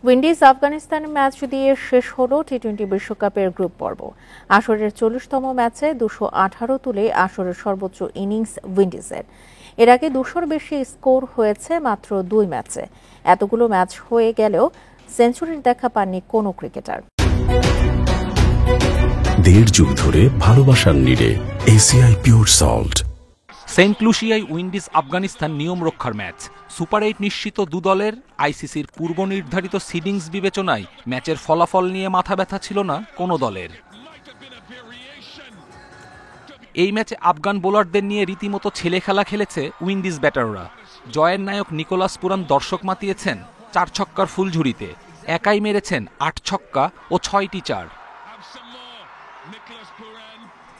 Windies আফগানিস্তানের match দিয়ে শেষ হলো টি-20 বিশ্বকাপের গ্রুপ পর্ব। আসরের 40তম ম্যাচে 218 তুলে আসরের সর্বোচ্চ ইনিংস উইন্ডিজের। এর আগে 200-র বেশি স্কোর হয়েছে মাত্র 2 ম্যাচে। এতগুলো ম্যাচ হয়ে গেলেও সেঞ্চুরির দেখা পাননি কোনো ক্রিকেটার। দেড় যুগ ধরে ভালোবাসার নিড়ে এসিআই পিওর সল্ট। সেন্ট লুসিয়ায় উইন্ডিজ আফগানিস্তান নিয়ম রক্ষার ম্যাচ। সুপার 8 নিশ্চিত দু দলের। আইসিসির পূর্ব নির্ধারিত সিডিংস বিবেচনায় ম্যাচের ফলাফল নিয়ে মাথা ব্যথা ছিল না কোনো দলের। এই ম্যাচে আফগান বোলারদের নিয়ে রীতিমতো ছেলে খেলা খেলেছে উইন্ডিজ ব্যাটাররা। জয়ের নায়ক নিকোলাস পুরান দর্শক মাতিয়েছেন 4 ছক্কার ফুলঝুরিতে। একাই মেরেছেন 8 ছক্কা ও 6টি চার।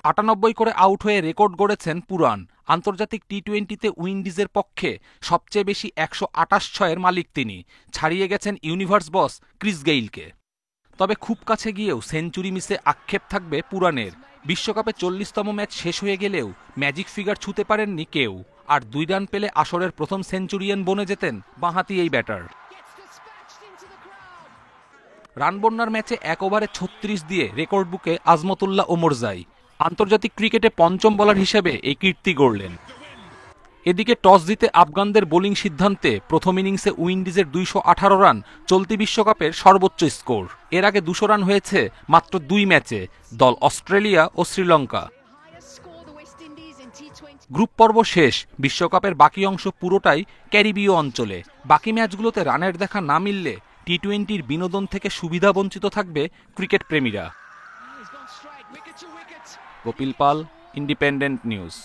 98 করে আউট হয়ে রেকর্ড গড়েছেন পুরান। আন্তর্জাতিক টি-20তে উইন্ডিজের পক্ষে সবচেয়ে বেশি 128 ছয়ের মালিক তিনি। ছাড়িয়ে গেছেন ইউনিভার্স বস ক্রিস গেইলকে। তবে খুব কাছে গিয়েও সেঞ্চুরি মিসে আক্ষেপ থাকবে পুরানের। বিশ্বকাপে 40তম ম্যাচ শেষ হয়ে গেলেও ম্যাজিক ফিগার ছুঁতে পারেননি কেউ। আর 2 রান পেলে আসরের প্রথম সেঞ্চুরিয়ান বনে যেতেন বাঁহাতি এই ব্যাটার। রান বন্যার ম্যাচে 1 ওভারে 36 দিয়ে রেকর্ড বুকে আজমতুল্লাহ ওমরজাই। আন্তর্জাতিক ক্রিকেটে 5ম বোলার হিসেবে এই কীর্তি গড়লেন। এদিকে টস জিতে আফগানদের বোলিং সিদ্ধান্তে প্রথম ইনিংসে উইন্ডিজের 218 রান চলতি বিশ্বকাপের সর্বোচ্চ স্কোর। এর আগে 200 রান হয়েছে মাত্র 2 ম্যাচে। দল অস্ট্রেলিয়া ও শ্রীলঙ্কা। গ্রুপ পর্ব শেষ। বিশ্বকাপের বাকি অংশ পুরোটাই ক্যারিবীয় অঞ্চলে। বাকি ম্যাচগুলোতে রানের দেখা না মিললে টি-20র বিনোদন থেকে সুবিধা বঞ্চিত থাকবে ক্রিকেট প্রেমীরা। কপিল পাল, ইন্ডিপেন্ডেন্ট নিউজ।